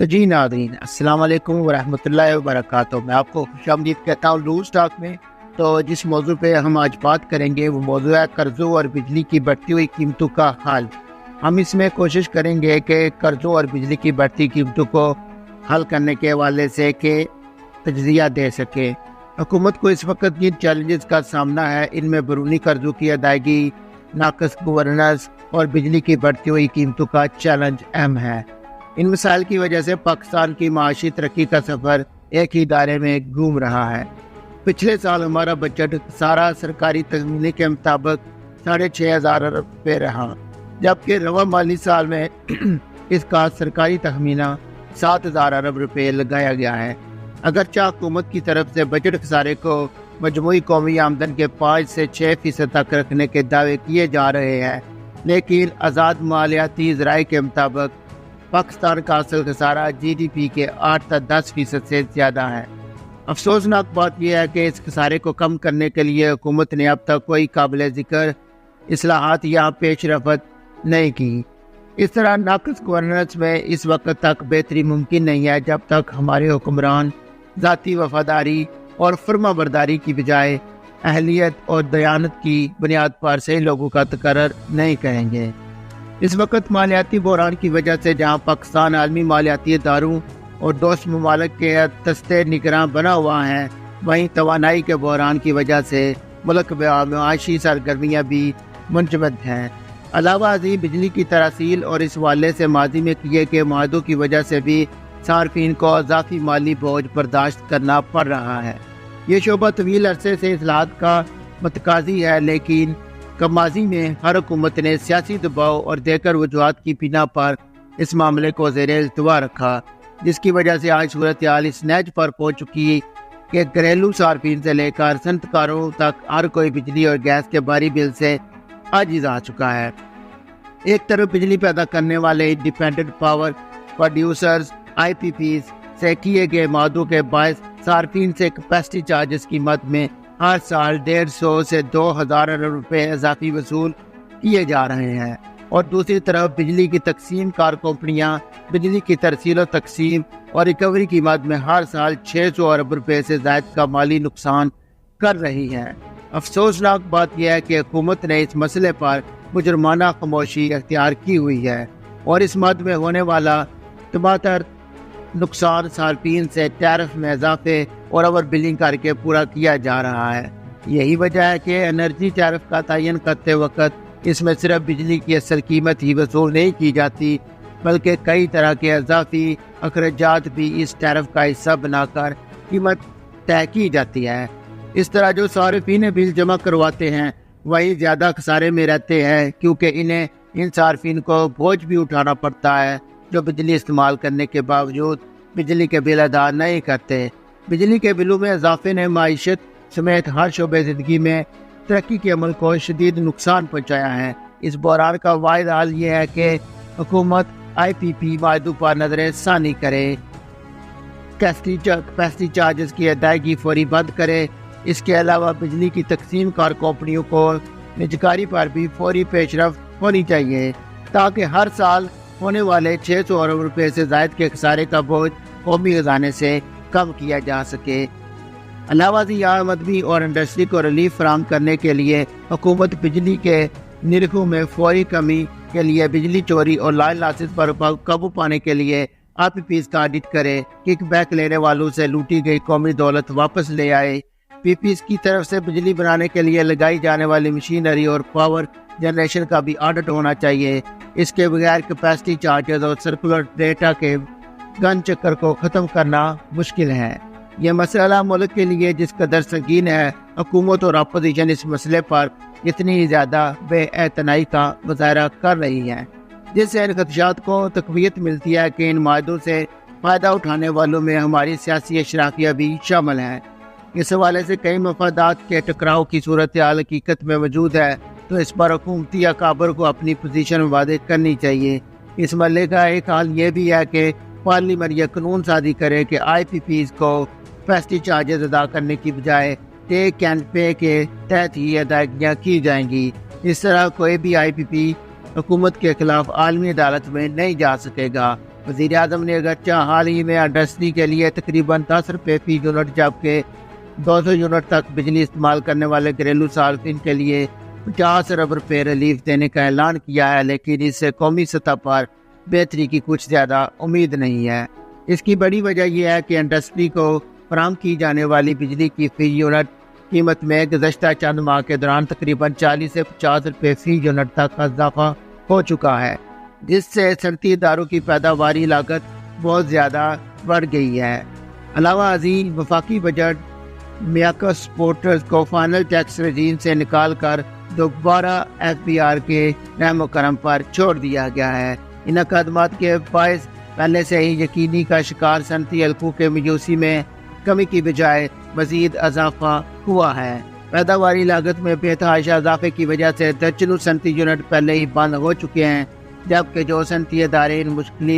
تو جی ناظرین، السلام علیکم ورحمۃ اللہ وبرکاتہ۔ میں آپ کو خوش آمدید کہتا ہوں لوز ٹاک میں۔ تو جس موضوع پہ ہم آج بات کریں گے وہ موضوع ہے قرضوں اور بجلی کی بڑھتی ہوئی قیمتوں کا حل۔ ہم اس میں کوشش کریں گے کہ قرضوں اور بجلی کی بڑھتی قیمتوں کو حل کرنے کے حوالے سے کہ تجزیہ دے سکے۔ حکومت کو اس وقت جن چیلنجز کا سامنا ہے، ان میں بیرونی قرضوں کی ادائیگی، ناقص گورننس اور بجلی کی بڑھتی ہوئی قیمتوں کا چیلنج اہم ہے۔ ان مسائل کی وجہ سے پاکستان کی معاشی ترقی کا سفر ایک ہی دائرے میں گھوم رہا ہے۔ پچھلے سال ہمارا بجٹ سارا سرکاری تخمینے کے مطابق 6,500 ارب روپے رہا، جبکہ رواں مالی سال میں اس کا سرکاری تخمینہ 7,000 ارب روپے لگایا گیا ہے۔ اگرچہ حکومت کی طرف سے بجٹ خسارے کو مجموعی قومی آمدن کے 5 سے 6% تک رکھنے کے دعوے کیے جا رہے ہیں، لیکن آزاد مالیاتی ذرائع کے مطابق پاکستان کا اصل خسارہ جی ڈی پی کے 8 تا 10% سے زیادہ ہے۔ افسوسناک بات یہ ہے کہ اس خسارے کو کم کرنے کے لیے حکومت نے اب تک کوئی قابل ذکر اصلاحات یا پیش رفت نہیں کی۔ اس طرح ناقص گورننس میں اس وقت تک بہتری ممکن نہیں ہے جب تک ہمارے حکمران ذاتی وفاداری اور فرما برداری کی بجائے اہلیت اور دیانت کی بنیاد پر صحیح لوگوں کا تقرر نہیں کریں گے۔ اس وقت مالیاتی بحران کی وجہ سے جہاں پاکستان عالمی مالیاتی اداروں اور دوست ممالک کے دستے نگراں بنا ہوا ہے، وہیں توانائی کے بحران کی وجہ سے ملک میں معاشی سرگرمیاں بھی منجمد ہیں۔ علاوہ ازیں بجلی کی ترسیل اور اس حوالے سے ماضی میں کیے گئے معاہدوں کی وجہ سے بھی صارفین کو اضافی مالی بوجھ برداشت کرنا پڑ رہا ہے۔ یہ شعبہ طویل عرصے سے اصلاحات کا متقاضی ہے، لیکن ماضی میں ہر حکومت نے سیاسی دباؤ اور دیگر وجوہات کی بنا پر اس معاملے کو زیر التوا رکھا، جس کی وجہ سے آج صورتحال اس نیج پر پہنچ چکی کہ گھریلو صارفین سے لے کر صنعت کاروں تک ہر کوئی بجلی اور گیس کے بھاری بل سے عاجز آ چکا ہے۔ ایک طرف بجلی پیدا کرنے والے انڈیپینڈنٹ پاور پروڈیوسرز آئی پی پیز سے کیے گئے معاہدوں کے باعث صارفین سے کیپیسٹی چارجز کی مد میں ہر سال 150 سے 2,000 ارب روپے اضافی وصول کیے جا رہے ہیں، اور دوسری طرف بجلی کی تقسیم کار کمپنیاں بجلی کی ترسیل و تقسیم اور ریکوری کی مد میں ہر سال 600 ارب روپے سے زائد کا مالی نقصان کر رہی ہیں۔ افسوسناک بات یہ ہے کہ حکومت نے اس مسئلے پر مجرمانہ خاموشی اختیار کی ہوئی ہے، اور اس مد میں ہونے والا تباتر نقصان صارفین سے ٹیرف میں اضافے اور اوور بلنگ کر کے پورا کیا جا رہا ہے۔ یہی وجہ ہے کہ انرجی ٹیرف کا تعین کرتے وقت اس میں صرف بجلی کی اصل قیمت ہی وصول نہیں کی جاتی، بلکہ کئی طرح کے اضافی اخراجات بھی اس ٹیرف کا حصہ بنا کر قیمت طے کی جاتی ہے۔ اس طرح جو صارفین بل جمع کرواتے ہیں وہی زیادہ خسارے میں رہتے ہیں، کیونکہ انہیں ان صارفین کو بوجھ بھی اٹھانا پڑتا ہے جو بجلی استعمال کرنے کے باوجود بجلی کے بل ادا نہیں کرتے۔ بجلی کے بلوں میں اضافے نے معیشت سمیت ہر شعبے زندگی میں ترقی کے عمل کو شدید نقصان پہنچایا ہے۔ اس بحران کا واحد حل یہ ہے کہ حکومت آئی پی پی معاہدوں پر نظر ثانی کرے، کیپیسٹی چارجز کی ادائیگی فوری بند کرے۔ اس کے علاوہ بجلی کی تقسیم کار کمپنیوں کو نجکاری پر بھی فوری پیش رفت ہونی چاہیے، تاکہ ہر سال ہونے والے 600 ارب روپے سے زائد کے خسارے کا بوجھ قومی خزانے سے کم کیا جا سکے۔ علاوہ ازیں آمدنی اور انڈسٹری کو ریلیف فراہم کرنے کے لیے حکومت بجلی کے نرخوں میں فوری کمی کے لیے بجلی چوری اور لائن لاسز پر قابو پانے کے لیے آئی پی پیز کا آڈٹ کرے، کک بیک لینے والوں سے لوٹی گئی قومی دولت واپس لے آئے۔ پی پیز کی طرف سے بجلی بنانے کے لیے لگائی جانے والی مشینری اور پاور جنریشن کا بھی آڈٹ ہونا چاہیے۔ اس کے بغیر کیپیسٹی چارجز اور سرکولر ڈیٹا کے گن چکر کو ختم کرنا مشکل ہے۔ یہ مسئلہ ملک کے لیے جس قدر سنگین ہے، حکومت اور اپوزیشن اس مسئلے پر اتنی زیادہ بے اعتنائی کا مظاہرہ کر رہی ہے، جس سے ان خدشات کو تقویت ملتی ہے کہ ان معاہدوں سے فائدہ اٹھانے والوں میں ہماری سیاسی اشرافیہ بھی شامل ہیں۔ اس حوالے سے کئی مفادات کے ٹکراؤ کی صورتحال حقیقت میں موجود ہے، تو اس پر حکومتی اکابر کو اپنی پوزیشن واضح کرنی چاہیے۔ اس مسئلے کا ایک حل یہ بھی ہے کہ پارلیمنٹ یہ قانون سازی کرے کہ آئی پی پیز کو کیپیسٹی چارجز ادا کرنے کی بجائے ٹیک اینڈ پے کے تحت ہی ادائیگیاں کی جائیں گی۔ اس طرح کوئی بھی آئی پی پی حکومت کے خلاف عالمی عدالت میں نہیں جا سکے گا۔ وزیر اعظم نے اگرچہ حال ہی میں انڈسٹری کے لیے تقریباً 10 روپے فی یونٹ جبکہ 200 یونٹ تک بجلی استعمال کرنے والے گھریلو صارفین کے لیے 50 ارب روپے ریلیف دینے کا اعلان کیا ہے، لیکن اس سے قومی سطح پر بہتری کی کچھ زیادہ امید نہیں ہے۔ اس کی بڑی وجہ یہ ہے کہ انڈسٹری کو فراہم کی جانے والی بجلی کی فی یونٹ قیمت میں گزشتہ چند ماہ کے دوران تقریباً 40 سے 50 روپے فی یونٹ تک کا اضافہ ہو چکا ہے، جس سے صنعتی اداروں کی پیداواری لاگت بہت زیادہ بڑھ گئی ہے۔ علاوہ ازیں وفاقی بجٹ میاکس ایکسپورٹرز کو فائنل ٹیکس رجیم سے نکال کر دوبارہ FBR کے رحم و کرم پر چھوڑ دیا گیا ہے۔ ان اقدامات کے باعث پہلے سے ہی یقینی کا شکار صنعتی حلقوں کے مایوسی میں کمی کی بجائے مزید اضافہ ہوا ہے۔ پیداواری لاگت میں بے تحاشا اضافے کی وجہ سے درجنوں صنعتی یونٹ پہلے ہی بند ہو چکے ہیں، جبکہ جو صنعتی ادارے ان مشکل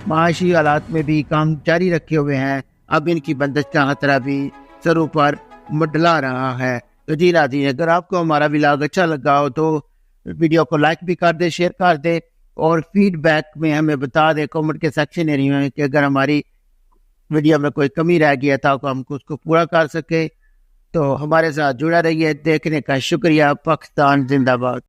معاشی حالات میں بھی کام جاری رکھے ہوئے ہیں، اب ان کی بندش کا خطرہ بھی سروں پر منڈلا رہا ہے۔ تو جی ناظرین، اگر آپ کو ہمارا ولاگ اچھا لگا ہو تو ویڈیو کو لائک بھی کر دے، شیئر کر دے، اور فیڈ بیک میں ہمیں بتا دے کامنٹ کے سیکشن ایریا میں کہ اگر ہماری ویڈیو میں کوئی کمی رہ گیا تھا تو ہم اس کو پورا کر سکے۔ تو ہمارے ساتھ جڑا رہیے، دیکھنے کا شکریہ۔ پاکستان زندہ باد۔